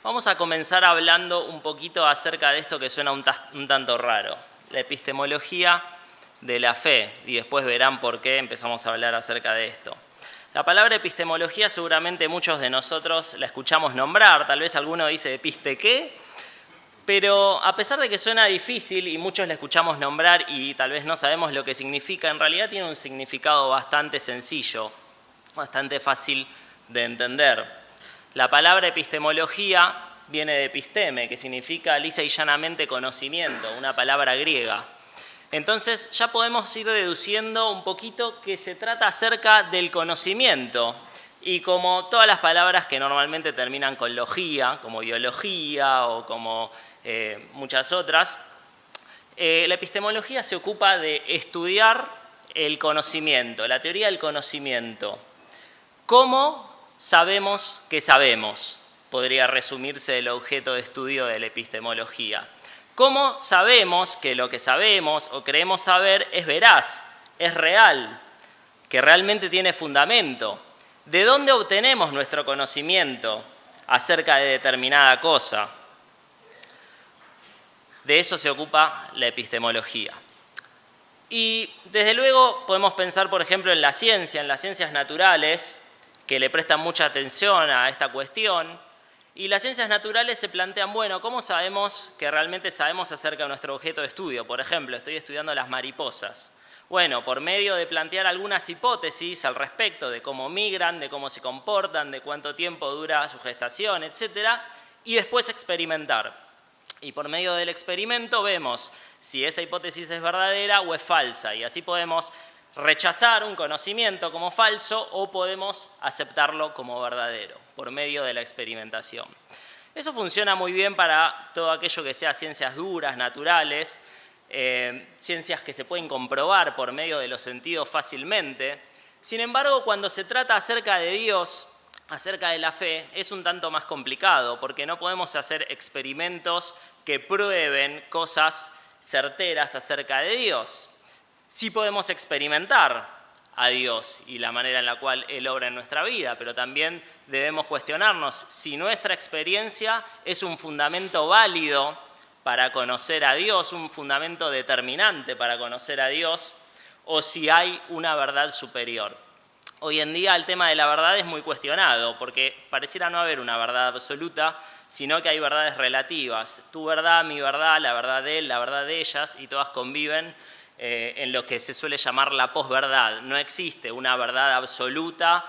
Vamos a comenzar hablando un poquito acerca de esto que suena un tanto raro, la epistemología de la fe, y después verán por qué empezamos a hablar acerca de esto. La palabra epistemología seguramente muchos de nosotros la escuchamos nombrar, tal vez alguno dice ¿episte qué? Pero a pesar de que suena difícil y muchos la escuchamos nombrar y tal vez no sabemos lo que significa, en realidad tiene un significado bastante sencillo, bastante fácil de entender. La palabra epistemología viene de episteme, que significa lisa y llanamente conocimiento, una palabra griega. Entonces ya podemos ir deduciendo un poquito que se trata acerca del conocimiento. Y como todas las palabras que normalmente terminan con logía, como biología o como muchas otras, la epistemología se ocupa de estudiar el conocimiento, la teoría del conocimiento. ¿Cómo sabemos que sabemos? Podría resumirse el objeto de estudio de la epistemología. ¿Cómo sabemos que lo que sabemos o creemos saber es veraz, es real, que realmente tiene fundamento? ¿De dónde obtenemos nuestro conocimiento acerca de determinada cosa? De eso se ocupa la epistemología. Y desde luego podemos pensar, por ejemplo, en las ciencias naturales, que le prestan mucha atención a esta cuestión. Y las ciencias naturales se plantean, bueno, ¿cómo sabemos que realmente sabemos acerca de nuestro objeto de estudio? Por ejemplo, estoy estudiando las mariposas. Bueno, por medio de plantear algunas hipótesis al respecto de cómo migran, de cómo se comportan, de cuánto tiempo dura su gestación, etc. Y después experimentar. Y por medio del experimento vemos si esa hipótesis es verdadera o es falsa. Y así podemos rechazar un conocimiento como falso o podemos aceptarlo como verdadero por medio de la experimentación. Eso funciona muy bien para todo aquello que sea ciencias duras, naturales, ciencias que se pueden comprobar por medio de los sentidos fácilmente. Sin embargo, cuando se trata acerca de Dios, acerca de la fe, es un tanto más complicado porque no podemos hacer experimentos que prueben cosas certeras acerca de Dios. Sí podemos experimentar a Dios y la manera en la cual Él obra en nuestra vida, pero también debemos cuestionarnos si nuestra experiencia es un fundamento válido para conocer a Dios, un fundamento determinante para conocer a Dios, o si hay una verdad superior. Hoy en día el tema de la verdad es muy cuestionado, porque pareciera no haber una verdad absoluta, sino que hay verdades relativas. Tu verdad, mi verdad, la verdad de él, la verdad de ellas, y todas conviven en lo que se suele llamar la posverdad. No existe una verdad absoluta,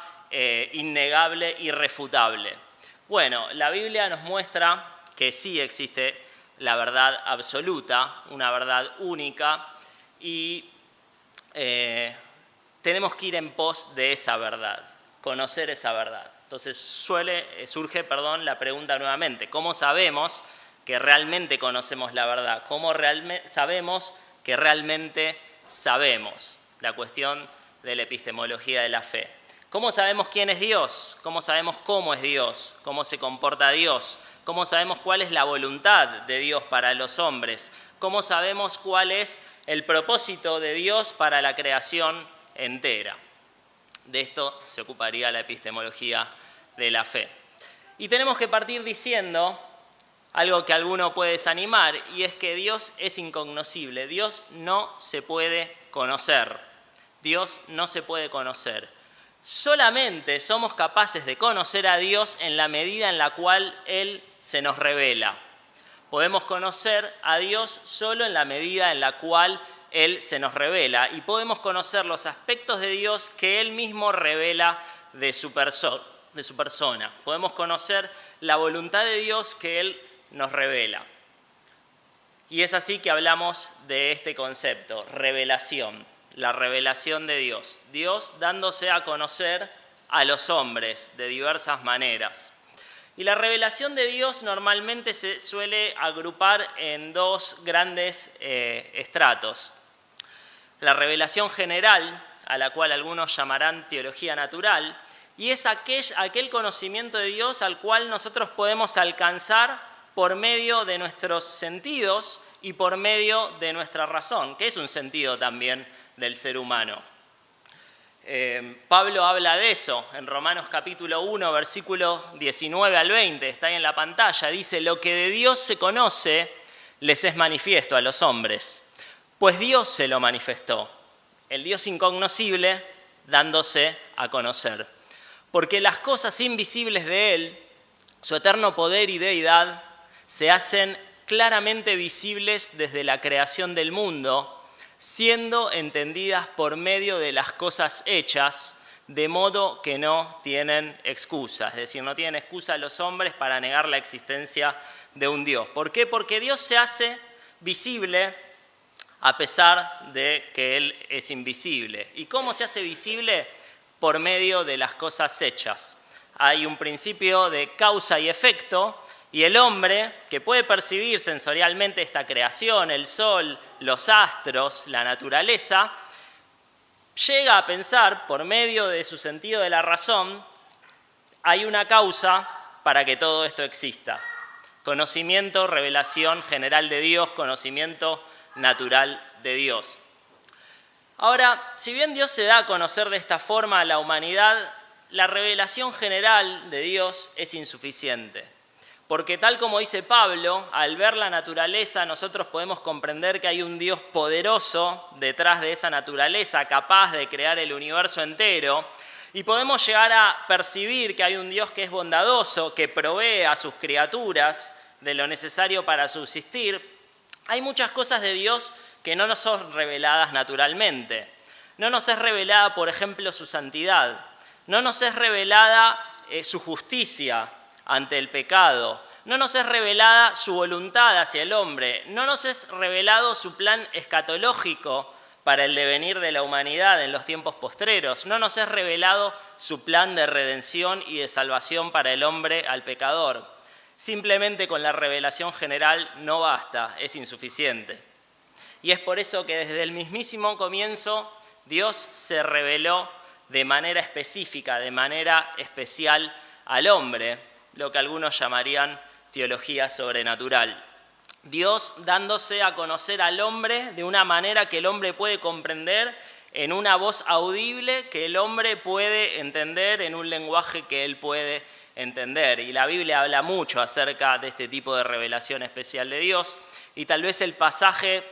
innegable, irrefutable. Bueno, la Biblia nos muestra que sí existe la verdad absoluta, una verdad única, y tenemos que ir en pos de esa verdad, conocer esa verdad. Entonces surge la pregunta nuevamente, ¿cómo sabemos que realmente conocemos la verdad? ¿Cómo sabemos que realmente sabemos? La cuestión de la epistemología de la fe. ¿Cómo sabemos quién es Dios? ¿Cómo sabemos cómo es Dios? ¿Cómo se comporta Dios? ¿Cómo sabemos cuál es la voluntad de Dios para los hombres? ¿Cómo sabemos cuál es el propósito de Dios para la creación entera? De esto se ocuparía la epistemología de la fe. Y tenemos que partir diciendo algo que a alguno puede desanimar, y es que Dios es incognoscible. Dios no se puede conocer. Dios no se puede conocer. Solamente somos capaces de conocer a Dios en la medida en la cual Él se nos revela. Podemos conocer a Dios solo en la medida en la cual Él se nos revela, y podemos conocer los aspectos de Dios que Él mismo revela de su persona. Podemos conocer la voluntad de Dios que Él nos revela. Y es así que hablamos de este concepto, revelación, la revelación de Dios. Dios dándose a conocer a los hombres de diversas maneras. Y la revelación de Dios normalmente se suele agrupar en dos grandes estratos. La revelación general, a la cual algunos llamarán teología natural, y es aquel conocimiento de Dios al cual nosotros podemos alcanzar por medio de nuestros sentidos y por medio de nuestra razón, que es un sentido también del ser humano. Pablo habla de eso en Romanos capítulo 1, versículos 19 al 20, está ahí en la pantalla, dice: lo que de Dios se conoce les es manifiesto a los hombres, pues Dios se lo manifestó, el Dios incognoscible dándose a conocer. Porque las cosas invisibles de Él, su eterno poder y deidad, se hacen claramente visibles desde la creación del mundo, siendo entendidas por medio de las cosas hechas, de modo que no tienen excusa. Es decir, no tienen excusa los hombres para negar la existencia de un Dios. ¿Por qué? Porque Dios se hace visible a pesar de que Él es invisible. ¿Y cómo se hace visible? Por medio de las cosas hechas. Hay un principio de causa y efecto, y el hombre, que puede percibir sensorialmente esta creación, el sol, los astros, la naturaleza, llega a pensar, por medio de su sentido de la razón, hay una causa para que todo esto exista. Conocimiento, revelación general de Dios, conocimiento natural de Dios. Ahora, si bien Dios se da a conocer de esta forma a la humanidad, la revelación general de Dios es insuficiente. Porque tal como dice Pablo, al ver la naturaleza nosotros podemos comprender que hay un Dios poderoso detrás de esa naturaleza, capaz de crear el universo entero, y podemos llegar a percibir que hay un Dios que es bondadoso, que provee a sus criaturas de lo necesario para subsistir. Hay muchas cosas de Dios que no nos son reveladas naturalmente. No nos es revelada, por ejemplo, su santidad. No nos es revelada su justicia ante el pecado. No nos es revelada su voluntad hacia el hombre. No nos es revelado su plan escatológico para el devenir de la humanidad en los tiempos postreros. No nos es revelado su plan de redención y de salvación para el hombre al pecador. Simplemente con la revelación general no basta, es insuficiente. Y es por eso que desde el mismísimo comienzo Dios se reveló de manera específica, de manera especial al hombre, lo que algunos llamarían teología sobrenatural. Dios dándose a conocer al hombre de una manera que el hombre puede comprender, en una voz audible que el hombre puede entender, en un lenguaje que él puede entender. Y la Biblia habla mucho acerca de este tipo de revelación especial de Dios, y tal vez el pasaje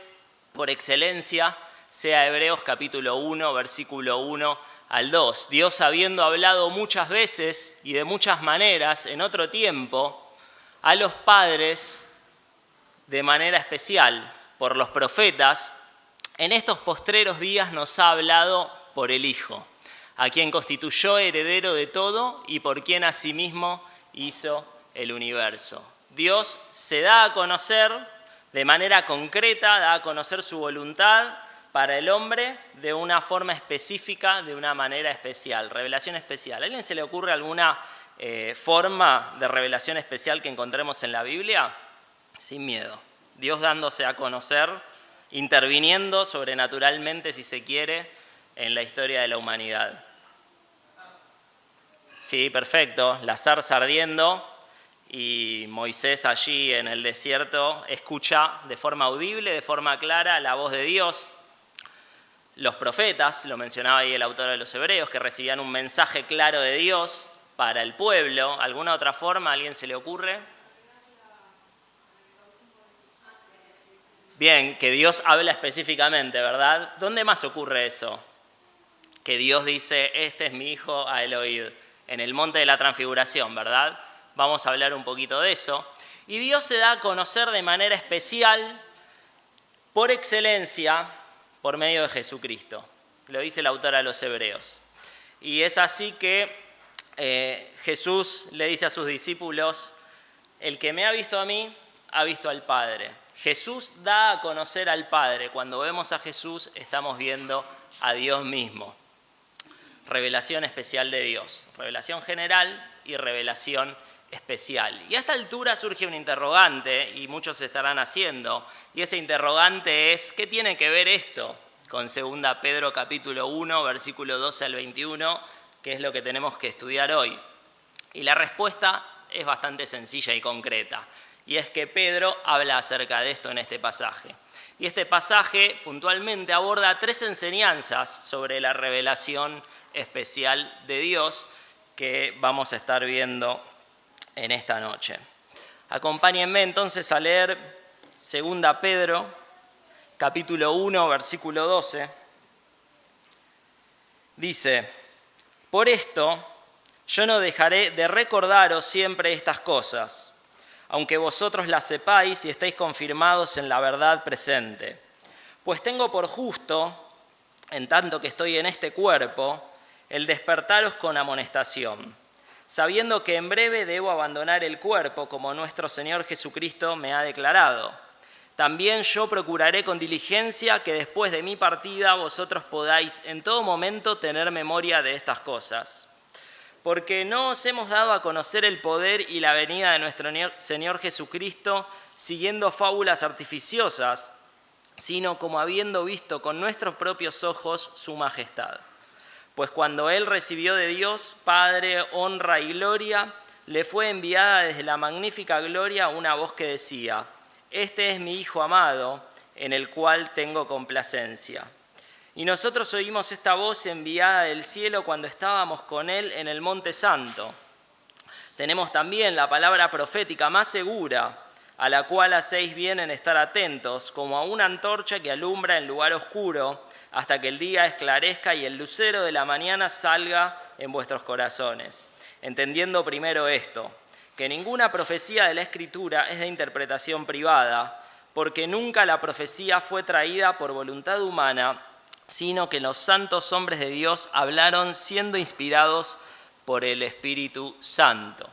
por excelencia sea Hebreos capítulo 1, versículo 1 al 2. Dios, habiendo hablado muchas veces y de muchas maneras en otro tiempo a los padres de manera especial por los profetas, en estos postreros días nos ha hablado por el Hijo, a quien constituyó heredero de todo y por quien asimismo hizo el universo. Dios se da a conocer de manera concreta, da a conocer su voluntad para el hombre de una forma específica, de una manera especial, revelación especial. ¿A alguien se le ocurre alguna forma de revelación especial que encontremos en la Biblia? Sin miedo. Dios dándose a conocer, interviniendo sobrenaturalmente, si se quiere, en la historia de la humanidad. Sí, perfecto. La zarza ardiendo y Moisés allí en el desierto escucha de forma audible, de forma clara, la voz de Dios. Los profetas, lo mencionaba ahí el autor de los Hebreos, que recibían un mensaje claro de Dios para el pueblo. ¿Alguna otra forma? ¿A alguien se le ocurre? Bien, que Dios habla específicamente, ¿verdad? ¿Dónde más ocurre eso? Que Dios dice, este es mi hijo, a él oíd. En el monte de la transfiguración, ¿verdad? Vamos a hablar un poquito de eso. Y Dios se da a conocer de manera especial, por excelencia, por medio de Jesucristo. Lo dice el autor a los Hebreos. Y es así que Jesús le dice a sus discípulos, el que me ha visto a mí, ha visto al Padre. Jesús da a conocer al Padre. Cuando vemos a Jesús, estamos viendo a Dios mismo. Revelación especial de Dios. Revelación general y revelación especial. Y a esta altura surge un interrogante, y muchos se estarán haciendo, y ese interrogante es, ¿qué tiene que ver esto con 2 Pedro capítulo 1, versículo 12 al 21, que es lo que tenemos que estudiar hoy? Y la respuesta es bastante sencilla y concreta, y es que Pedro habla acerca de esto en este pasaje. Y este pasaje puntualmente aborda 3 enseñanzas sobre la revelación especial de Dios que vamos a estar viendo en esta noche. Acompáñenme entonces a leer 2 Pedro, capítulo 1, versículo 12. Dice: por esto yo no dejaré de recordaros siempre estas cosas, aunque vosotros las sepáis y estéis confirmados en la verdad presente. Pues tengo por justo, en tanto que estoy en este cuerpo, el despertaros con amonestación, sabiendo que en breve debo abandonar el cuerpo, como nuestro Señor Jesucristo me ha declarado. También yo procuraré con diligencia que después de mi partida vosotros podáis en todo momento tener memoria de estas cosas. Porque no os hemos dado a conocer el poder y la venida de nuestro Señor Jesucristo siguiendo fábulas artificiosas, sino como habiendo visto con nuestros propios ojos su majestad. Pues cuando Él recibió de Dios, Padre, honra y gloria, le fue enviada desde la magnífica gloria una voz que decía: este es mi Hijo amado, en el cual tengo complacencia. Y nosotros oímos esta voz enviada del cielo cuando estábamos con Él en el Monte Santo. Tenemos también la palabra profética más segura, a la cual hacéis bien en estar atentos, como a una antorcha que alumbra en lugar oscuro, hasta que el día esclarezca y el lucero de la mañana salga en vuestros corazones. Entendiendo primero esto, que ninguna profecía de la Escritura es de interpretación privada, porque nunca la profecía fue traída por voluntad humana, sino que los santos hombres de Dios hablaron siendo inspirados por el Espíritu Santo.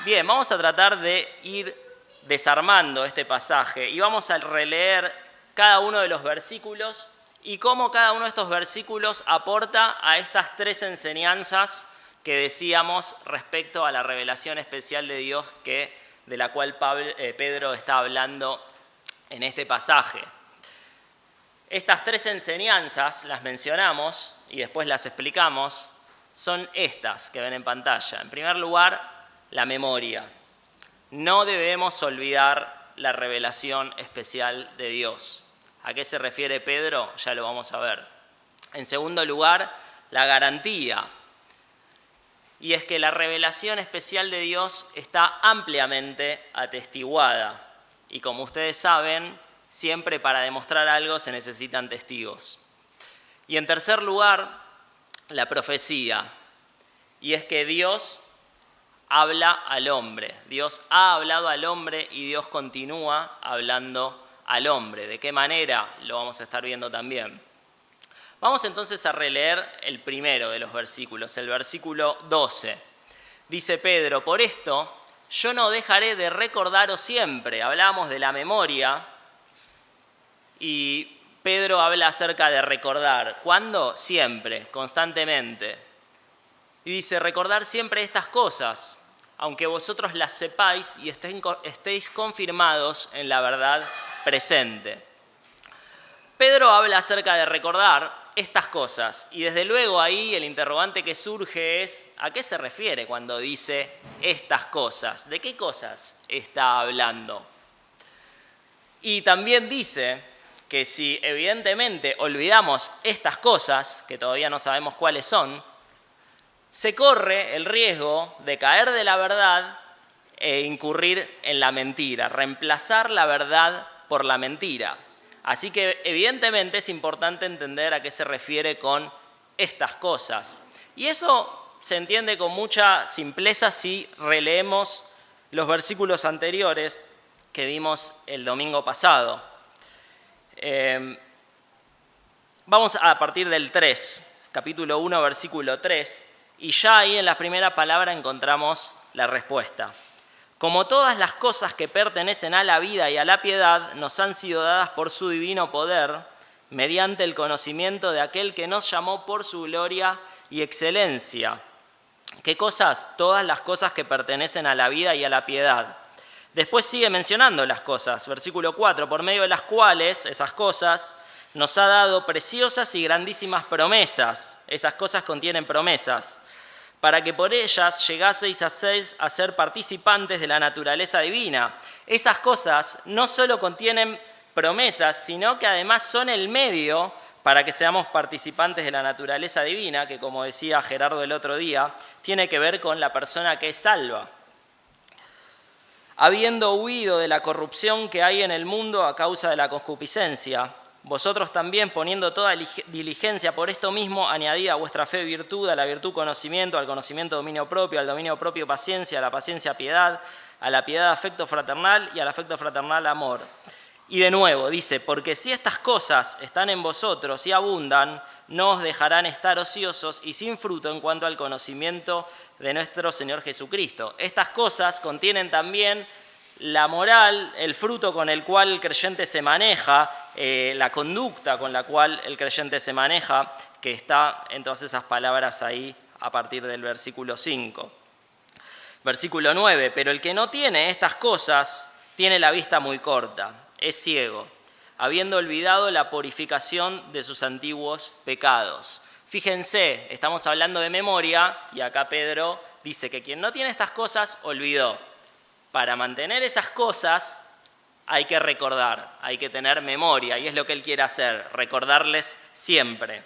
Bien, vamos a tratar de ir desarmando este pasaje y vamos a releer cada uno de los versículos y cómo cada uno de estos versículos aporta a estas tres enseñanzas que decíamos respecto a la revelación especial de Dios de la cual Pedro está hablando en este pasaje. Estas tres enseñanzas las mencionamos y después las explicamos, son estas que ven en pantalla. En primer lugar, la memoria. No debemos olvidar la revelación especial de Dios. ¿A qué se refiere Pedro? Ya lo vamos a ver. En segundo lugar, la garantía. Y es que la revelación especial de Dios está ampliamente atestiguada. Y como ustedes saben, siempre para demostrar algo se necesitan testigos. Y en tercer lugar, la profecía. Y es que Dios habla al hombre. Dios ha hablado al hombre y Dios continúa hablando al hombre. ¿De qué manera? Lo vamos a estar viendo también. Vamos entonces a releer el primero de los versículos, el versículo 12. Dice Pedro: por esto yo no dejaré de recordaros siempre. Hablamos de la memoria y Pedro habla acerca de recordar. ¿Cuándo? Siempre, constantemente. Y dice: recordar siempre estas cosas, aunque vosotros las sepáis y estéis confirmados en la verdad presente. Pedro habla acerca de recordar estas cosas y desde luego ahí el interrogante que surge es: ¿a qué se refiere cuando dice estas cosas? ¿De qué cosas está hablando? Y también dice que si evidentemente olvidamos estas cosas, que todavía no sabemos cuáles son, se corre el riesgo de caer de la verdad e incurrir en la mentira, reemplazar la verdad por la mentira. Así que evidentemente es importante entender a qué se refiere con estas cosas. Y eso se entiende con mucha simpleza si releemos los versículos anteriores que vimos el domingo pasado. Vamos a partir del 3, capítulo 1, versículo 3, y ya ahí en la primera palabra encontramos la respuesta. Como todas las cosas que pertenecen a la vida y a la piedad nos han sido dadas por su divino poder, mediante el conocimiento de aquel que nos llamó por su gloria y excelencia. ¿Qué cosas? Todas las cosas que pertenecen a la vida y a la piedad. Después sigue mencionando las cosas, versículo 4, por medio de las cuales, esas cosas, nos ha dado preciosas y grandísimas promesas. Esas cosas contienen promesas, para que por ellas llegaseis a ser participantes de la naturaleza divina. Esas cosas no solo contienen promesas, sino que además son el medio para que seamos participantes de la naturaleza divina, que como decía Gerardo el otro día, tiene que ver con la persona que es salva. Habiendo huido de la corrupción que hay en el mundo a causa de la concupiscencia, vosotros también, poniendo toda diligencia por esto mismo, añadid a vuestra fe virtud, a la virtud conocimiento, al conocimiento dominio propio, al dominio propio paciencia, a la paciencia piedad, a la piedad afecto fraternal y al afecto fraternal amor. Y de nuevo dice, porque si estas cosas están en vosotros y abundan, no os dejarán estar ociosos y sin fruto en cuanto al conocimiento de nuestro Señor Jesucristo. Estas cosas contienen también la moral, el fruto con el cual el creyente se maneja, la conducta con la cual el creyente se maneja, que está en todas esas palabras ahí a partir del versículo 5. Versículo 9, pero el que no tiene estas cosas tiene la vista muy corta, es ciego, habiendo olvidado la purificación de sus antiguos pecados. Fíjense, estamos hablando de memoria y acá Pedro dice que quien no tiene estas cosas olvidó. Para mantener esas cosas hay que recordar, hay que tener memoria y es lo que él quiere hacer, recordarles siempre.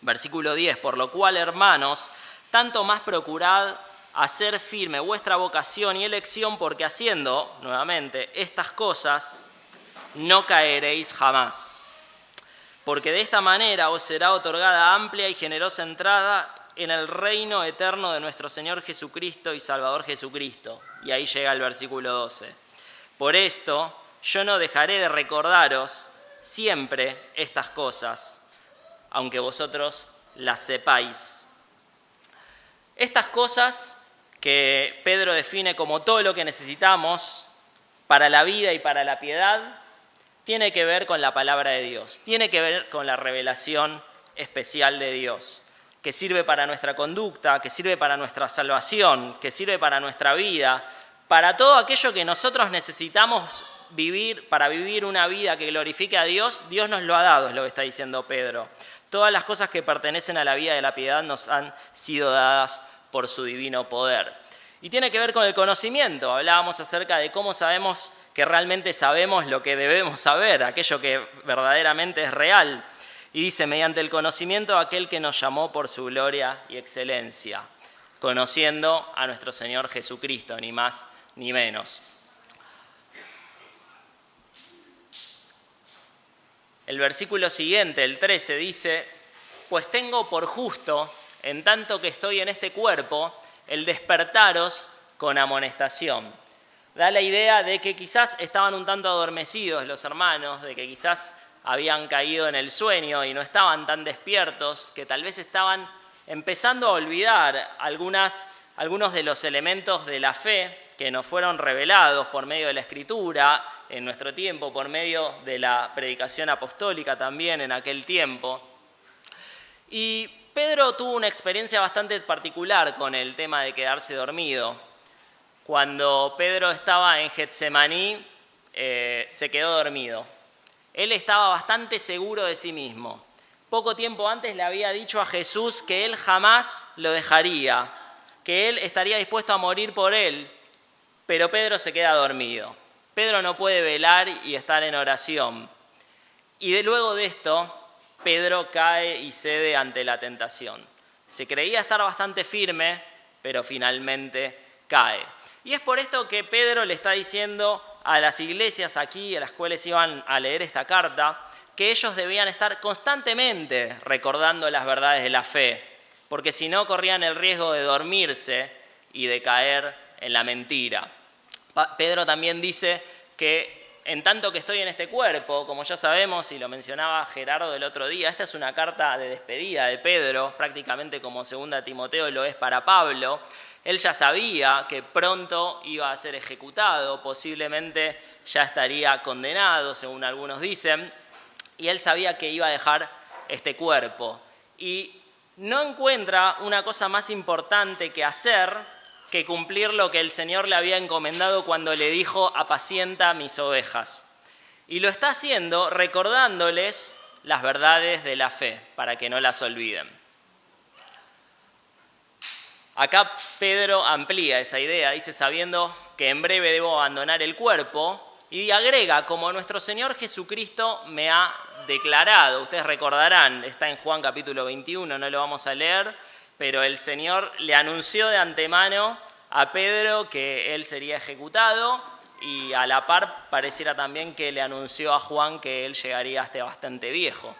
Versículo 10, por lo cual, hermanos, tanto más procurad hacer firme vuestra vocación y elección, porque haciendo, nuevamente, estas cosas, no caeréis jamás. Porque de esta manera os será otorgada amplia y generosa entrada en el reino eterno de nuestro Señor Jesucristo y Salvador Jesucristo. Y ahí llega el versículo 12. Por esto, yo no dejaré de recordaros siempre estas cosas, aunque vosotros las sepáis. Estas cosas que Pedro define como todo lo que necesitamos para la vida y para la piedad, tiene que ver con la palabra de Dios, tiene que ver con la revelación especial de Dios, que sirve para nuestra conducta, que sirve para nuestra salvación, que sirve para nuestra vida, para todo aquello que nosotros necesitamos vivir, para vivir una vida que glorifique a Dios, Dios nos lo ha dado, es lo que está diciendo Pedro. Todas las cosas que pertenecen a la vida de la piedad nos han sido dadas por su divino poder. Y tiene que ver con el conocimiento. Hablábamos acerca de cómo sabemos que realmente sabemos lo que debemos saber, aquello que verdaderamente es real. Y dice, mediante el conocimiento de aquel que nos llamó por su gloria y excelencia, conociendo a nuestro Señor Jesucristo, ni más ni menos. El versículo siguiente, el 13, dice, pues tengo por justo, en tanto que estoy en este cuerpo, el despertaros con amonestación. Da la idea de que quizás estaban un tanto adormecidos los hermanos, de que quizás habían caído en el sueño y no estaban tan despiertos, que tal vez estaban empezando a olvidar algunos de los elementos de la fe que nos fueron revelados por medio de la Escritura en nuestro tiempo, por medio de la predicación apostólica también en aquel tiempo. Y Pedro tuvo una experiencia bastante particular con el tema de quedarse dormido. Cuando Pedro estaba en Getsemaní, se quedó dormido. Él estaba bastante seguro de sí mismo. Poco tiempo antes le había dicho a Jesús que él jamás lo dejaría, que él estaría dispuesto a morir por él, pero Pedro se queda dormido. Pedro no puede velar y estar en oración. Y luego de esto, Pedro cae y cede ante la tentación. Se creía estar bastante firme, pero finalmente cae. Y es por esto que Pedro le está diciendo a las iglesias aquí, a las cuales iban a leer esta carta, que ellos debían estar constantemente recordando las verdades de la fe, porque si no corrían el riesgo de dormirse y de caer en la mentira. Pedro también dice que en tanto que estoy en este cuerpo, como ya sabemos y lo mencionaba Gerardo el otro día, esta es una carta de despedida de Pedro, prácticamente como 2 Timoteo lo es para Pablo. Él ya sabía que pronto iba a ser ejecutado, posiblemente ya estaría condenado, según algunos dicen, y él sabía que iba a dejar este cuerpo. Y no encuentra una cosa más importante que hacer que cumplir lo que el Señor le había encomendado cuando le dijo, apacienta mis ovejas. Y lo está haciendo recordándoles las verdades de la fe, para que no las olviden. Acá Pedro amplía esa idea, dice, sabiendo que en breve debo abandonar el cuerpo, Y agrega, como nuestro Señor Jesucristo me ha declarado. Ustedes recordarán, está en Juan capítulo 21, no lo vamos a leer, pero el Señor le anunció de antemano a Pedro que él sería ejecutado y a la par pareciera también que le anunció a Juan que él llegaría hasta bastante viejo.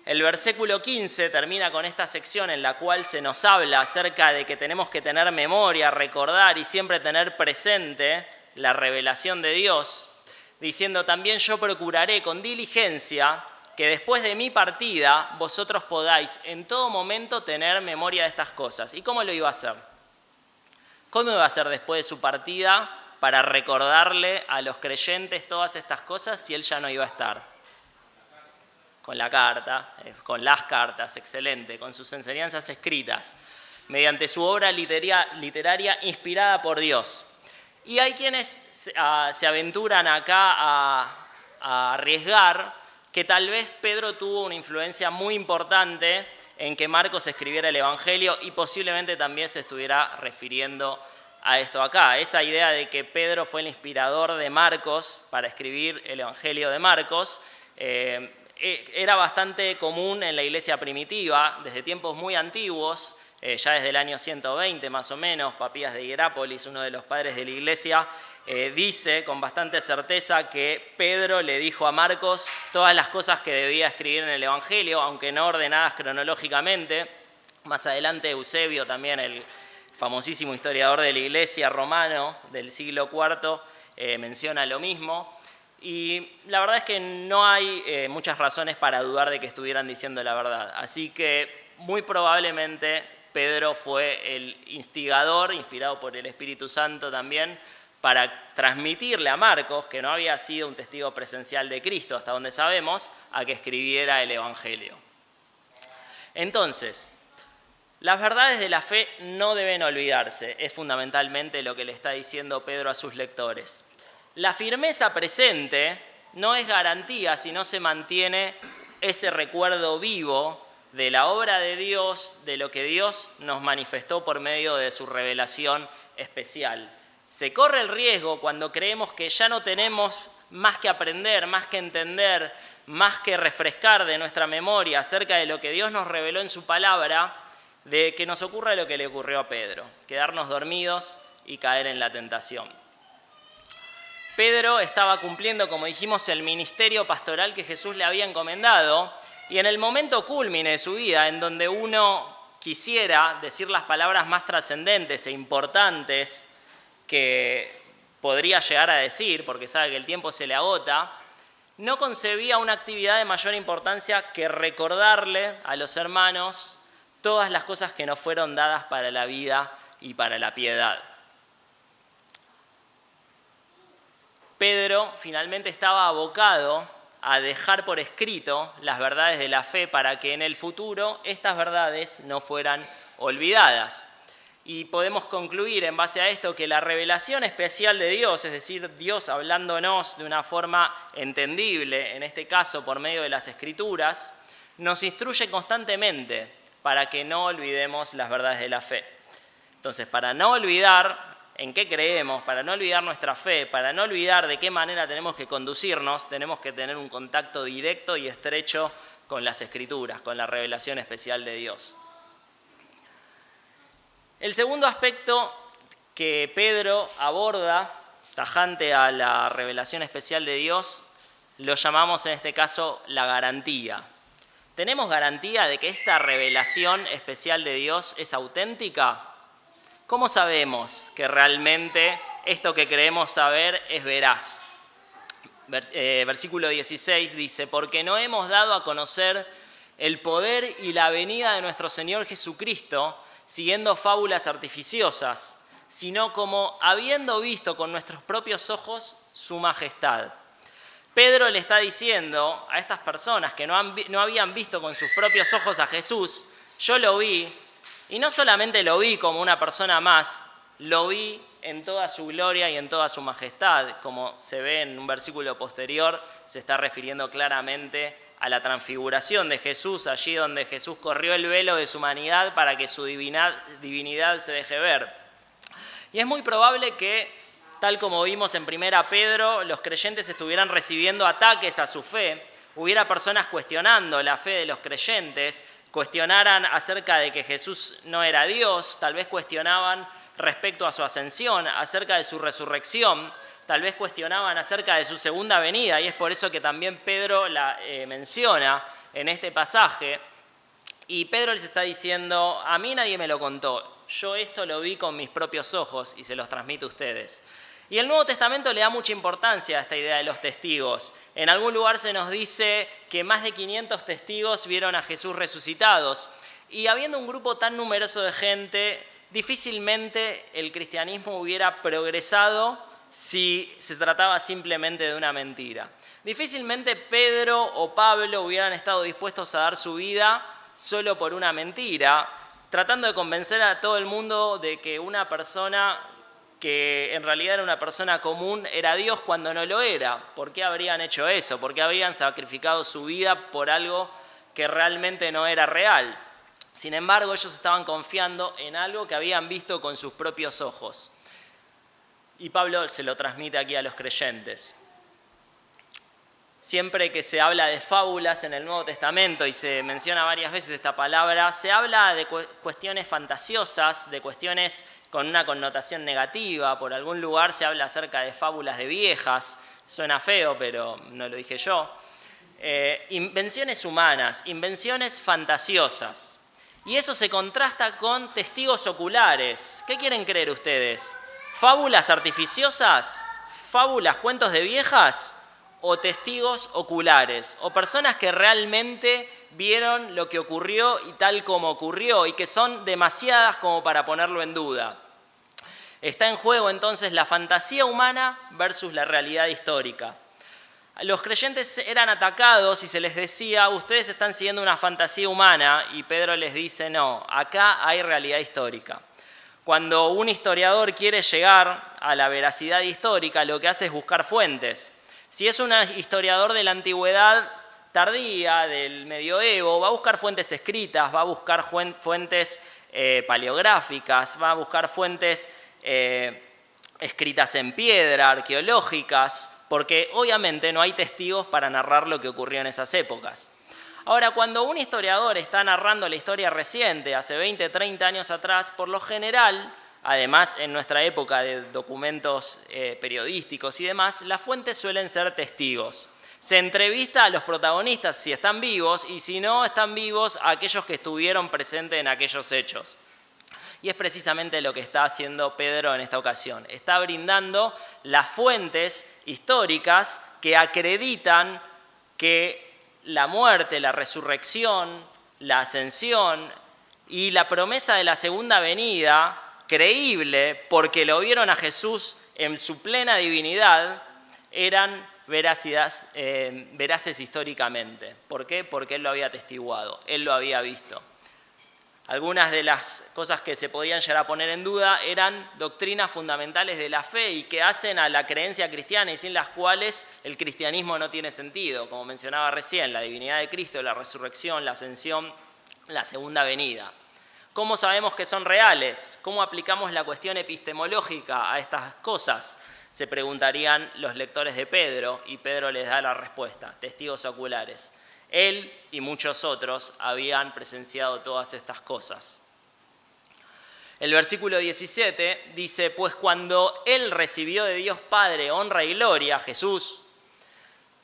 El versículo 15 termina con esta sección en la cual se nos habla acerca de que tenemos que tener memoria, recordar y siempre tener presente la revelación de Dios, diciendo también yo procuraré con diligencia que después de mi partida vosotros podáis en todo momento tener memoria de estas cosas. ¿Y cómo lo iba a hacer? ¿Cómo iba a hacer después de su partida para recordarle a los creyentes todas estas cosas si él ya no iba a estar? Con la carta, con las cartas, excelente, con sus enseñanzas escritas, mediante su obra literaria inspirada por Dios. Y hay quienes se aventuran acá a arriesgar que tal vez Pedro tuvo una influencia muy importante en que Marcos escribiera el Evangelio y posiblemente también se estuviera refiriendo a esto acá. Esa idea de que Pedro fue el inspirador de Marcos para escribir el Evangelio de Marcos era bastante común en la iglesia primitiva, desde tiempos muy antiguos, ya desde el año 120 más o menos. Papías de Hierápolis, uno de los padres de la iglesia, dice con bastante certeza que Pedro le dijo a Marcos todas las cosas que debía escribir en el Evangelio, aunque no ordenadas cronológicamente. Más adelante Eusebio, también el famosísimo historiador de la iglesia romano del siglo IV, menciona lo mismo. Y la verdad es que no hay muchas razones para dudar de que estuvieran diciendo la verdad. Así que muy probablemente Pedro fue el instigador, inspirado por el Espíritu Santo también, para transmitirle a Marcos, que no había sido un testigo presencial de Cristo, hasta donde sabemos, a que escribiera el Evangelio. Entonces, las verdades de la fe no deben olvidarse, es fundamentalmente lo que le está diciendo Pedro a sus lectores. La firmeza presente no es garantía si no se mantiene ese recuerdo vivo de la obra de Dios, de lo que Dios nos manifestó por medio de su revelación especial. Se corre el riesgo cuando creemos que ya no tenemos más que aprender, más que entender, más que refrescar de nuestra memoria acerca de lo que Dios nos reveló en su palabra, de que nos ocurra lo que le ocurrió a Pedro, quedarnos dormidos y caer en la tentación. Pedro estaba cumpliendo, como dijimos, el ministerio pastoral que Jesús le había encomendado, y en el momento cúlmine de su vida, en donde uno quisiera decir las palabras más trascendentes e importantes que podría llegar a decir, porque sabe que el tiempo se le agota, no concebía una actividad de mayor importancia que recordarle a los hermanos todas las cosas que nos fueron dadas para la vida y para la piedad. Pedro finalmente estaba abocado a dejar por escrito las verdades de la fe para que en el futuro estas verdades no fueran olvidadas. Y podemos concluir en base a esto que la revelación especial de Dios, es decir, Dios hablándonos de una forma entendible, en este caso por medio de las Escrituras, nos instruye constantemente para que no olvidemos las verdades de la fe. Entonces, para no olvidar en qué creemos, para no olvidar nuestra fe, para no olvidar de qué manera tenemos que conducirnos, tenemos que tener un contacto directo y estrecho con las Escrituras, con la revelación especial de Dios. El segundo aspecto que Pedro aborda, tajante a la revelación especial de Dios, lo llamamos en este caso la garantía. ¿Tenemos garantía de que esta revelación especial de Dios es auténtica? ¿Cómo sabemos que realmente esto que creemos saber es veraz? Versículo 16 dice, porque no hemos dado a conocer el poder y la venida de nuestro Señor Jesucristo siguiendo fábulas artificiosas, sino como habiendo visto con nuestros propios ojos su majestad. Pedro le está diciendo a estas personas que no habían visto con sus propios ojos a Jesús, yo lo vi, y no solamente lo vi como una persona más, lo vi en toda su gloria y en toda su majestad. Como se ve en un versículo posterior, se está refiriendo claramente a la transfiguración de Jesús, allí donde Jesús corrió el velo de su humanidad para que su divinidad se deje ver. Y es muy probable que tal como vimos en 1 Pedro, los creyentes estuvieran recibiendo ataques a su fe, hubiera personas cuestionando la fe de los creyentes, cuestionaran acerca de que Jesús no era Dios, tal vez cuestionaban respecto a su ascensión, acerca de su resurrección, tal vez cuestionaban acerca de su segunda venida, y es por eso que también Pedro la menciona en este pasaje. Y Pedro les está diciendo, a mí nadie me lo contó, yo esto lo vi con mis propios ojos y se los transmito a ustedes. Y el Nuevo Testamento le da mucha importancia a esta idea de los testigos. En algún lugar se nos dice que más de 500 testigos vieron a Jesús resucitados. Y habiendo un grupo tan numeroso de gente, difícilmente el cristianismo hubiera progresado si se trataba simplemente de una mentira. Difícilmente Pedro o Pablo hubieran estado dispuestos a dar su vida solo por una mentira, tratando de convencer a todo el mundo de que una persona que en realidad era una persona común era Dios cuando no lo era. ¿Por qué habrían hecho eso? ¿Por qué habrían sacrificado su vida por algo que realmente no era real? Sin embargo, ellos estaban confiando en algo que habían visto con sus propios ojos. Y Pablo se lo transmite aquí a los creyentes. Siempre que se habla de fábulas en el Nuevo Testamento y se menciona varias veces esta palabra, se habla de cuestiones fantasiosas, de cuestiones con una connotación negativa. Por algún lugar se habla acerca de fábulas de viejas. Suena feo, pero no lo dije yo. Invenciones humanas, invenciones fantasiosas. Y eso se contrasta con testigos oculares. ¿Qué quieren creer ustedes? ¿Fábulas artificiosas? ¿Fábulas, cuentos de viejas? ¿O testigos oculares? ¿O personas que realmente vieron lo que ocurrió y tal como ocurrió y que son demasiadas como para ponerlo en duda? Está en juego entonces la fantasía humana versus la realidad histórica. Los creyentes eran atacados y se les decía, ustedes están siguiendo una fantasía humana, y Pedro les dice, no, acá hay realidad histórica. Cuando un historiador quiere llegar a la veracidad histórica, lo que hace es buscar fuentes. Si es un historiador de la antigüedad tardía, del medioevo, va a buscar fuentes escritas, va a buscar fuentes paleográficas, va a buscar fuentes escritas en piedra, arqueológicas, porque obviamente no hay testigos para narrar lo que ocurrió en esas épocas. Ahora, cuando un historiador está narrando la historia reciente, hace 20, 30 años atrás, por lo general, además en nuestra época de documentos periodísticos y demás, las fuentes suelen ser testigos. Se entrevista a los protagonistas si están vivos y si no están vivos a aquellos que estuvieron presentes en aquellos hechos. Y es precisamente lo que está haciendo Pedro en esta ocasión. Está brindando las fuentes históricas que acreditan que la muerte, la resurrección, la ascensión y la promesa de la segunda venida, creíble porque lo vieron a Jesús en su plena divinidad, eran veraces históricamente. ¿Por qué? Porque él lo había atestiguado, él lo había visto. Algunas de las cosas que se podían llegar a poner en duda eran doctrinas fundamentales de la fe y que hacen a la creencia cristiana y sin las cuales el cristianismo no tiene sentido, como mencionaba recién, la divinidad de Cristo, la resurrección, la ascensión, la segunda venida. ¿Cómo sabemos que son reales? ¿Cómo aplicamos la cuestión epistemológica a estas cosas? Se preguntarían los lectores de Pedro, y Pedro les da la respuesta, testigos oculares. Él y muchos otros habían presenciado todas estas cosas. El versículo 17 dice, pues cuando él recibió de Dios Padre honra y gloria, Jesús,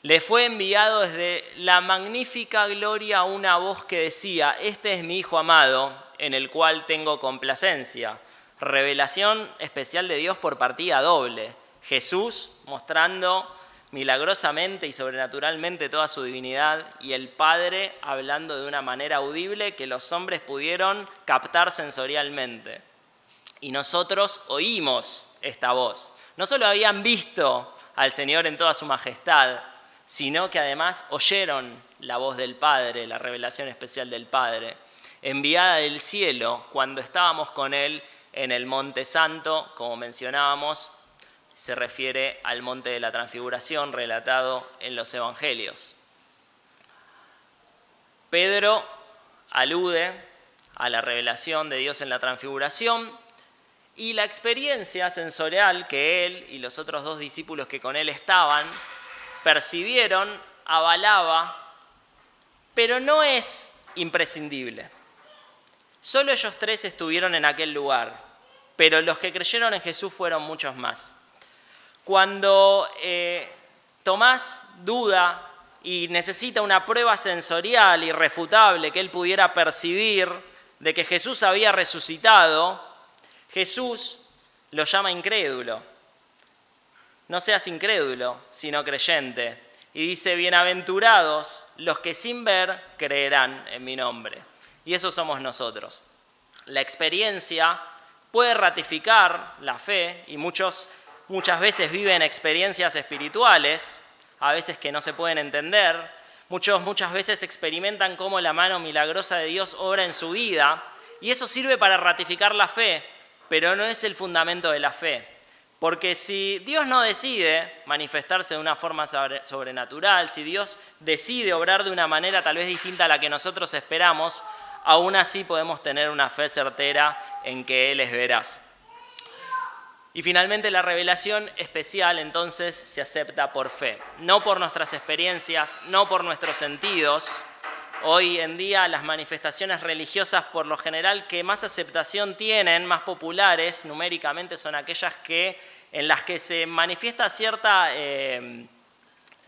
le fue enviado desde la magnífica gloria una voz que decía, este es mi Hijo amado, en el cual tengo complacencia. Revelación especial de Dios por partida doble. Jesús mostrando milagrosamente y sobrenaturalmente toda su divinidad y el Padre hablando de una manera audible que los hombres pudieron captar sensorialmente. Y nosotros oímos esta voz. No solo habían visto al Señor en toda su majestad, sino que además oyeron la voz del Padre, la revelación especial del Padre, enviada del cielo cuando estábamos con Él en el Monte Santo, como mencionábamos, se refiere al monte de la transfiguración relatado en los evangelios. Pedro alude a la revelación de Dios en la transfiguración Y la experiencia sensorial que él y los otros 2 discípulos que con él estaban percibieron, avalaba, pero no es imprescindible. Solo ellos 3 estuvieron en aquel lugar, pero los que creyeron en Jesús fueron muchos más. Cuando Tomás duda y necesita una prueba sensorial irrefutable que él pudiera percibir de que Jesús había resucitado, Jesús lo llama incrédulo. No seas incrédulo, sino creyente. Y dice, bienaventurados los que sin ver creerán en mi nombre. Y eso somos nosotros. La experiencia puede ratificar la fe y muchas veces viven experiencias espirituales, a veces que no se pueden entender. Muchas veces experimentan cómo la mano milagrosa de Dios obra en su vida y eso sirve para ratificar la fe, pero no es el fundamento de la fe. Porque si Dios no decide manifestarse de una forma sobrenatural, si Dios decide obrar de una manera tal vez distinta a la que nosotros esperamos, aún así podemos tener una fe certera en que Él es veraz. Y finalmente la revelación especial entonces se acepta por fe, no por nuestras experiencias, no por nuestros sentidos. Hoy en día las manifestaciones religiosas por lo general que más aceptación tienen, más populares numéricamente, son aquellas en las que se manifiesta se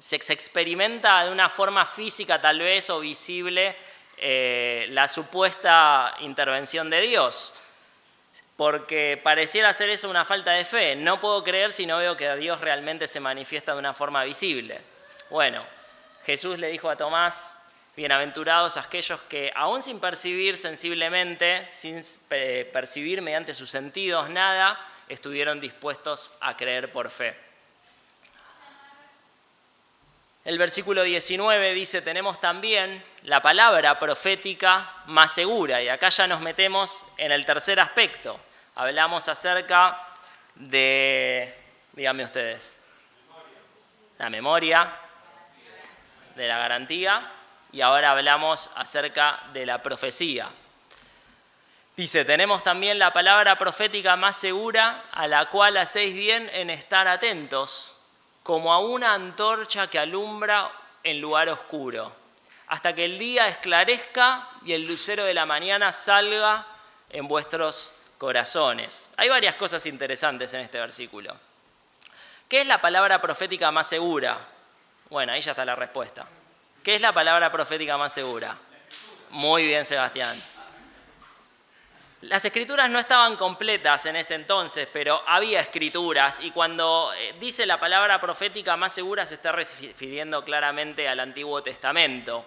experimenta de una forma física tal vez o visible la supuesta intervención de Dios. Porque pareciera ser eso una falta de fe. No puedo creer si no veo que Dios realmente se manifiesta de una forma visible. Bueno, Jesús le dijo a Tomás, bienaventurados aquellos que aún sin percibir sensiblemente, sin percibir mediante sus sentidos nada, estuvieron dispuestos a creer por fe. El versículo 19 dice, tenemos también la palabra profética más segura. Y acá ya nos metemos en el tercer aspecto. Hablamos acerca de, díganme ustedes, la memoria, de la garantía, y ahora hablamos acerca de la profecía. Dice, tenemos también la palabra profética más segura, a la cual hacéis bien en estar atentos, como a una antorcha que alumbra en lugar oscuro, hasta que el día esclarezca y el lucero de la mañana salga en vuestros corazones. Hay varias cosas interesantes en este versículo. ¿Qué es la palabra profética más segura? Bueno, ahí ya está la respuesta. ¿Qué es la palabra profética más segura? Muy bien, Sebastián. Las escrituras no estaban completas en ese entonces, pero había escrituras y cuando dice la palabra profética más segura se está refiriendo claramente al Antiguo Testamento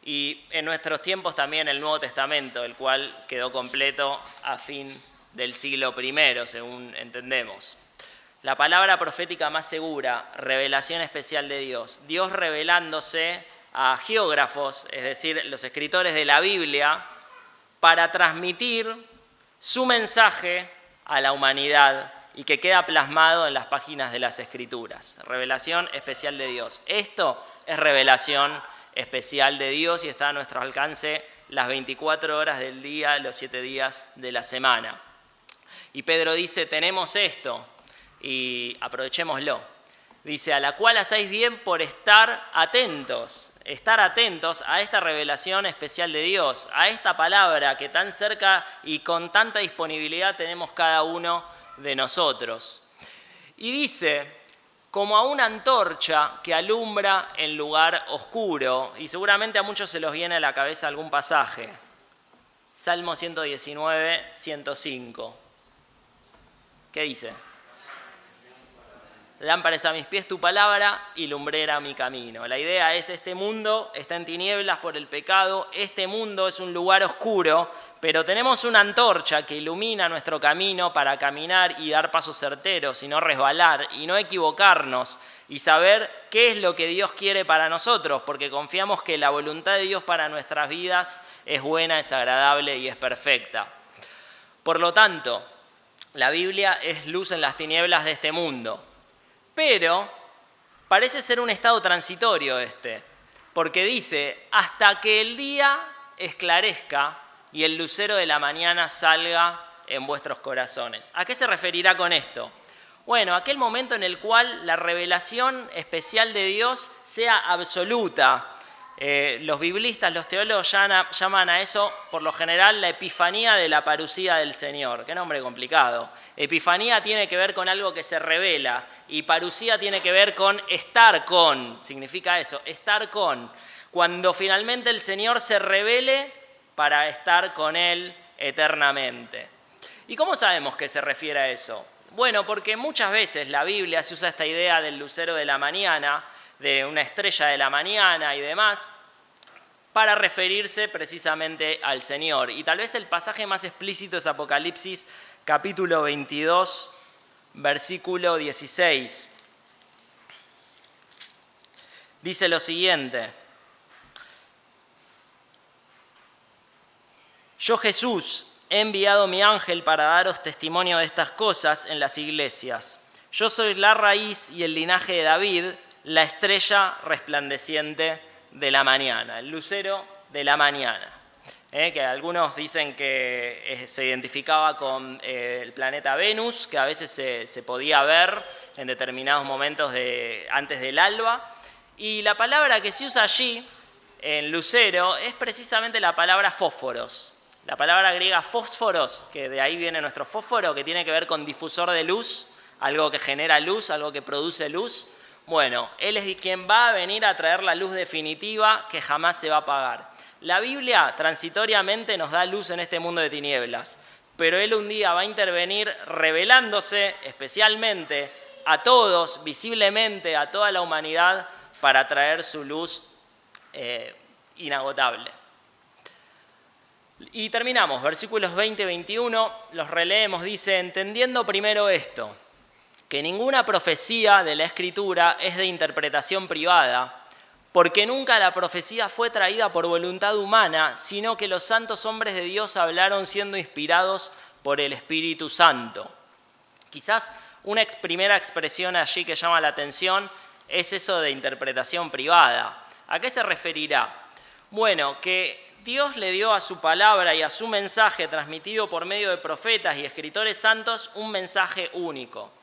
y en nuestros tiempos también el Nuevo Testamento, el cual quedó completo a fin del siglo I, según entendemos. La palabra profética más segura, revelación especial de Dios, Dios revelándose a geógrafos, es decir, los escritores de la Biblia, para transmitir su mensaje a la humanidad y que queda plasmado en las páginas de las Escrituras. Revelación especial de Dios. Esto es revelación especial de Dios y está a nuestro alcance las 24 horas del día, los 7 días de la semana. Y Pedro dice, tenemos esto y aprovechémoslo. Dice, a la cual hacéis bien por estar atentos a esta revelación especial de Dios, a esta palabra que tan cerca y con tanta disponibilidad tenemos cada uno de nosotros. Y dice, como a una antorcha que alumbra en lugar oscuro, y seguramente a muchos se los viene a la cabeza algún pasaje. Salmo 119, 105. ¿Qué dice? Lámpara es a mis pies tu palabra y lumbrera mi camino. La idea es, este mundo está en tinieblas por el pecado, este mundo es un lugar oscuro, pero tenemos una antorcha que ilumina nuestro camino para caminar y dar pasos certeros y no resbalar y no equivocarnos y saber qué es lo que Dios quiere para nosotros, porque confiamos que la voluntad de Dios para nuestras vidas es buena, es agradable y es perfecta. Por lo tanto, la Biblia es luz en las tinieblas de este mundo. Pero parece ser un estado transitorio porque dice, hasta que el día esclarezca y el lucero de la mañana salga en vuestros corazones. ¿A qué se referirá con esto? Bueno, aquel momento en el cual la revelación especial de Dios sea absoluta. Los biblistas, los teólogos llaman a eso, por lo general, la epifanía de la parusía del Señor. Qué nombre complicado. Epifanía tiene que ver con algo que se revela y parusía tiene que ver con estar con. Significa eso, estar con. Cuando finalmente el Señor se revele para estar con Él eternamente. ¿Y cómo sabemos que se refiere a eso? Bueno, porque muchas veces la Biblia se usa esta idea del lucero de la mañana, de una estrella de la mañana y demás, para referirse precisamente al Señor. Y tal vez el pasaje más explícito es Apocalipsis capítulo 22, versículo 16. Dice lo siguiente: Yo, Jesús, he enviado mi ángel para daros testimonio de estas cosas en las iglesias. Yo soy la raíz y el linaje de David, la estrella resplandeciente de la mañana, el lucero de la mañana. Que algunos dicen que se identificaba con el planeta Venus, que a veces se podía ver en determinados momentos antes del alba. Y la palabra que se usa allí, en lucero, es precisamente la palabra fósforos. La palabra griega fósforos, que de ahí viene nuestro fósforo, que tiene que ver con difusor de luz, algo que genera luz, algo que produce luz. Bueno, Él es quien va a venir a traer la luz definitiva que jamás se va a apagar. La Biblia transitoriamente nos da luz en este mundo de tinieblas, pero Él un día va a intervenir revelándose especialmente a todos, visiblemente a toda la humanidad, para traer su luz inagotable. Y terminamos, versículos 20 y 21, los releemos, dice: entendiendo primero esto, que ninguna profecía de la Escritura es de interpretación privada, porque nunca la profecía fue traída por voluntad humana, sino que los santos hombres de Dios hablaron siendo inspirados por el Espíritu Santo. Quizás una primera expresión allí que llama la atención es eso de interpretación privada. ¿A qué se referirá? Bueno, que Dios le dio a su palabra y a su mensaje transmitido por medio de profetas y escritores santos un mensaje único.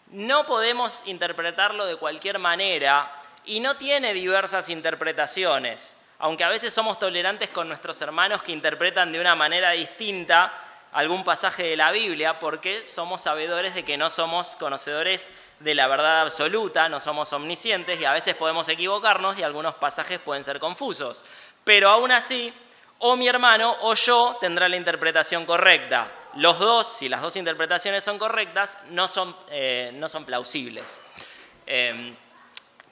No podemos interpretarlo de cualquier manera y no tiene diversas interpretaciones, aunque a veces somos tolerantes con nuestros hermanos que interpretan de una manera distinta algún pasaje de la Biblia, porque somos sabedores de que no somos conocedores de la verdad absoluta, no somos omniscientes y a veces podemos equivocarnos y algunos pasajes pueden ser confusos. Pero aún así, o mi hermano o yo tendrá la interpretación correcta. Los dos, si las dos interpretaciones son correctas, no son plausibles.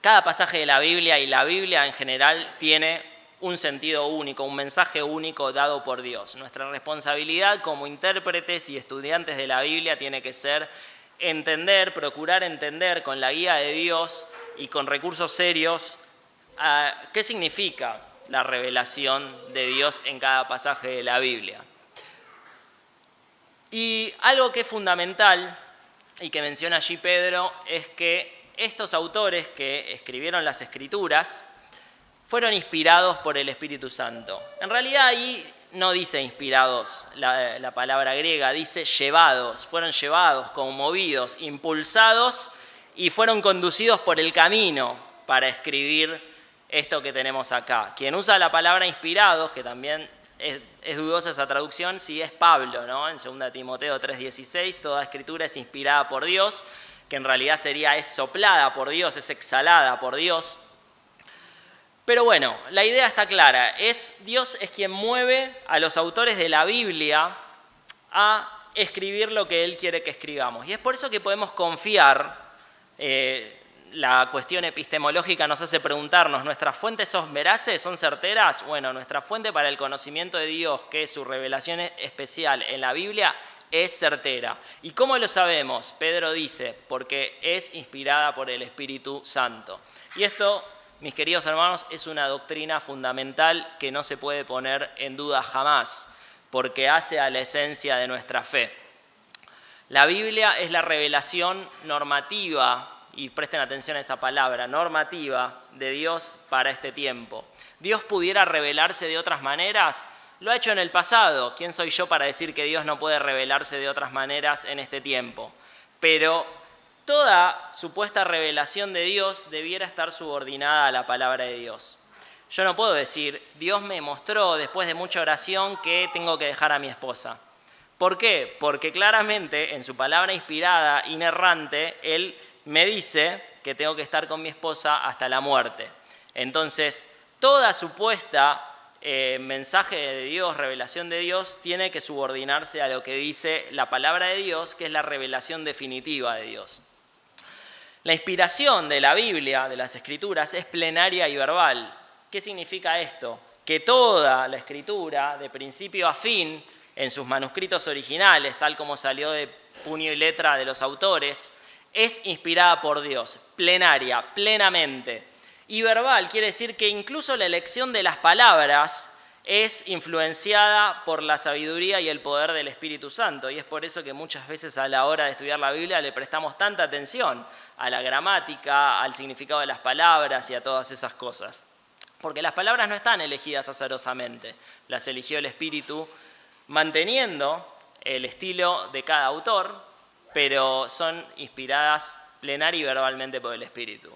Cada pasaje de la Biblia y la Biblia en general tiene un sentido único, un mensaje único dado por Dios. Nuestra responsabilidad como intérpretes y estudiantes de la Biblia tiene que ser entender, procurar entender con la guía de Dios y con recursos serios qué significa la revelación de Dios en cada pasaje de la Biblia. Y algo que es fundamental y que menciona allí Pedro es que estos autores que escribieron las Escrituras fueron inspirados por el Espíritu Santo. En realidad ahí no dice inspirados la palabra griega, dice llevados. Fueron llevados, conmovidos, impulsados y fueron conducidos por el camino para escribir esto que tenemos acá. Quien usa la palabra inspirados, que también es dudosa esa traducción, sí es Pablo, ¿no? En 2 Timoteo 3:16, toda escritura es inspirada por Dios, que en realidad es soplada por Dios, es exhalada por Dios. Pero bueno, la idea está clara, Dios es quien mueve a los autores de la Biblia a escribir lo que Él quiere que escribamos. Y es por eso que podemos confiar. La cuestión epistemológica nos hace preguntarnos, ¿nuestras fuentes son veraces, son certeras? Bueno, nuestra fuente para el conocimiento de Dios, que es su revelación especial en la Biblia, es certera. ¿Y cómo lo sabemos? Pedro dice, porque es inspirada por el Espíritu Santo. Y esto, mis queridos hermanos, es una doctrina fundamental que no se puede poner en duda jamás, porque hace a la esencia de nuestra fe. La Biblia es la revelación normativa, y presten atención a esa palabra, normativa de Dios para este tiempo. ¿Dios pudiera revelarse de otras maneras? Lo ha hecho en el pasado. ¿Quién soy yo para decir que Dios no puede revelarse de otras maneras en este tiempo? Pero toda supuesta revelación de Dios debiera estar subordinada a la palabra de Dios. Yo no puedo decir, Dios me mostró después de mucha oración que tengo que dejar a mi esposa. ¿Por qué? Porque claramente en su palabra inspirada, inerrante, Él me dice que tengo que estar con mi esposa hasta la muerte. Entonces, toda supuesta mensaje de Dios, revelación de Dios, tiene que subordinarse a lo que dice la palabra de Dios, que es la revelación definitiva de Dios. La inspiración de la Biblia, de las Escrituras, es plenaria y verbal. ¿Qué significa esto? Que toda la Escritura, de principio a fin, en sus manuscritos originales, tal como salió de puño y letra de los autores, es inspirada por Dios, plenaria, plenamente. Y verbal quiere decir que incluso la elección de las palabras es influenciada por la sabiduría y el poder del Espíritu Santo. Y es por eso que muchas veces a la hora de estudiar la Biblia le prestamos tanta atención a la gramática, al significado de las palabras y a todas esas cosas. Porque las palabras no están elegidas azarosamente, las eligió el Espíritu manteniendo el estilo de cada autor, pero son inspiradas plenaria y verbalmente por el Espíritu.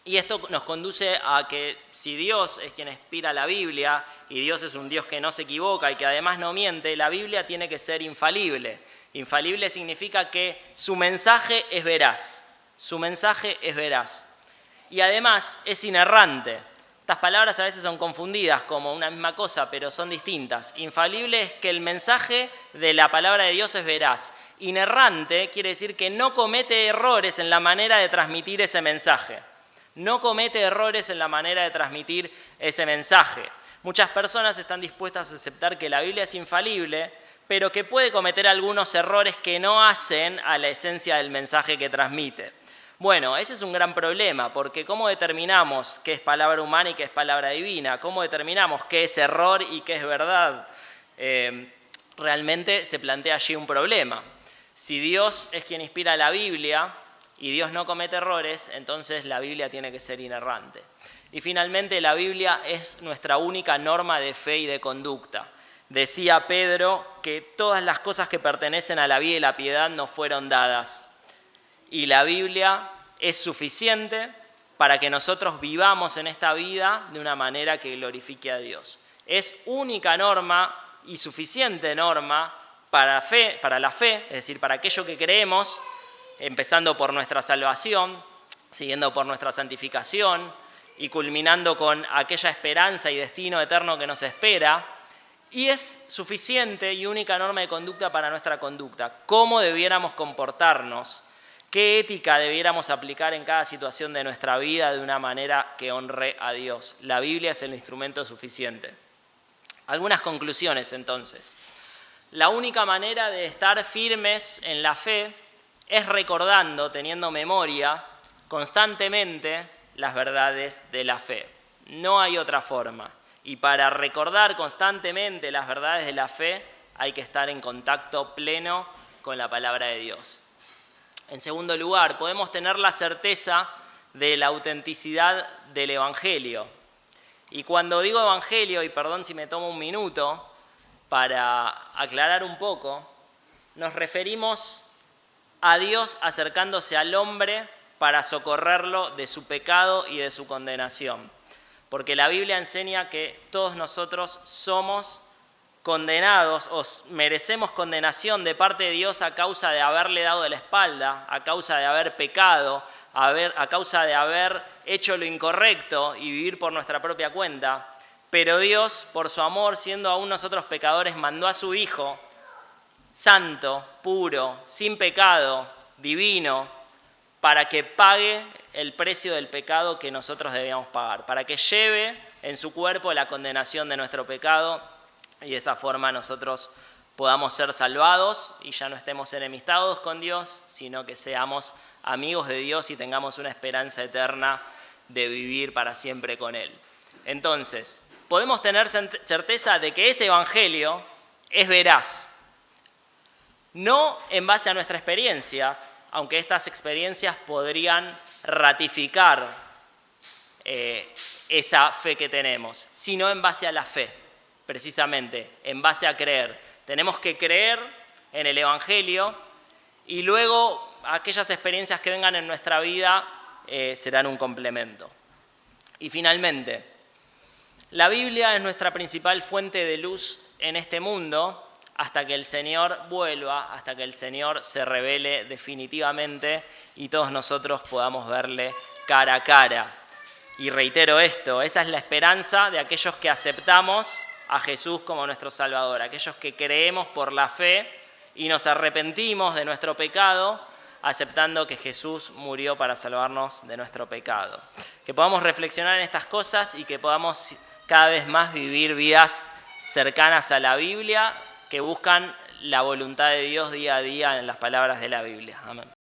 Y esto nos conduce a que si Dios es quien inspira la Biblia, y Dios es un Dios que no se equivoca y que además no miente, la Biblia tiene que ser infalible. Infalible significa que su mensaje es veraz. Su mensaje es veraz. Y además es inerrante. Estas palabras a veces son confundidas como una misma cosa, pero son distintas. Infalible es que el mensaje de la palabra de Dios es veraz. Inerrante quiere decir que no comete errores en la manera de transmitir ese mensaje. No comete errores en la manera de transmitir ese mensaje. Muchas personas están dispuestas a aceptar que la Biblia es infalible, pero que puede cometer algunos errores que no hacen a la esencia del mensaje que transmite. Bueno, ese es un gran problema, porque ¿cómo determinamos qué es palabra humana y qué es palabra divina? ¿Cómo determinamos qué es error y qué es verdad? Realmente se plantea allí un problema. Si Dios es quien inspira la Biblia y Dios no comete errores, entonces la Biblia tiene que ser inerrante. Y finalmente la Biblia es nuestra única norma de fe y de conducta. Decía Pedro que todas las cosas que pertenecen a la vida y la piedad nos fueron dadas. Y la Biblia es suficiente para que nosotros vivamos en esta vida de una manera que glorifique a Dios. Es única norma y suficiente norma para la fe, es decir, para aquello que creemos, empezando por nuestra salvación, siguiendo por nuestra santificación y culminando con aquella esperanza y destino eterno que nos espera. Y es suficiente y única norma de conducta para nuestra conducta. ¿Cómo debiéramos comportarnos? ¿Qué ética debiéramos aplicar en cada situación de nuestra vida de una manera que honre a Dios? La Biblia es el instrumento suficiente. Algunas conclusiones entonces. La única manera de estar firmes en la fe es recordando, teniendo memoria constantemente las verdades de la fe. No hay otra forma. Y para recordar constantemente las verdades de la fe hay que estar en contacto pleno con la palabra de Dios. En segundo lugar, podemos tener la certeza de la autenticidad del Evangelio. Y cuando digo Evangelio, y perdón si me tomo un minuto para aclarar un poco, nos referimos a Dios acercándose al hombre para socorrerlo de su pecado y de su condenación. Porque la Biblia enseña que todos nosotros somos condenados o merecemos condenación de parte de Dios a causa de haberle dado la espalda, a causa de haber pecado, a causa de haber hecho lo incorrecto y vivir por nuestra propia cuenta. Pero Dios, por su amor, siendo aún nosotros pecadores, mandó a su Hijo, santo, puro, sin pecado, divino, para que pague el precio del pecado que nosotros debíamos pagar, para que lleve en su cuerpo la condenación de nuestro pecado y de esa forma nosotros podamos ser salvados y ya no estemos enemistados con Dios, sino que seamos amigos de Dios y tengamos una esperanza eterna de vivir para siempre con Él. Entonces, podemos tener certeza de que ese Evangelio es veraz, no en base a nuestra experiencia, aunque estas experiencias podrían ratificar esa fe que tenemos, sino en base a la fe. precisamente en base a creer. Tenemos que creer en el Evangelio y luego aquellas experiencias que vengan en nuestra vida serán un complemento. Y finalmente, la Biblia es nuestra principal fuente de luz en este mundo hasta que el Señor vuelva, hasta que el Señor se revele definitivamente y todos nosotros podamos verle cara a cara. Y reitero esto, esa es la esperanza de aquellos que aceptamos a Jesús como nuestro Salvador, aquellos que creemos por la fe y nos arrepentimos de nuestro pecado, aceptando que Jesús murió para salvarnos de nuestro pecado. Que podamos reflexionar en estas cosas y que podamos cada vez más vivir vidas cercanas a la Biblia, que buscan la voluntad de Dios día a día en las palabras de la Biblia. Amén.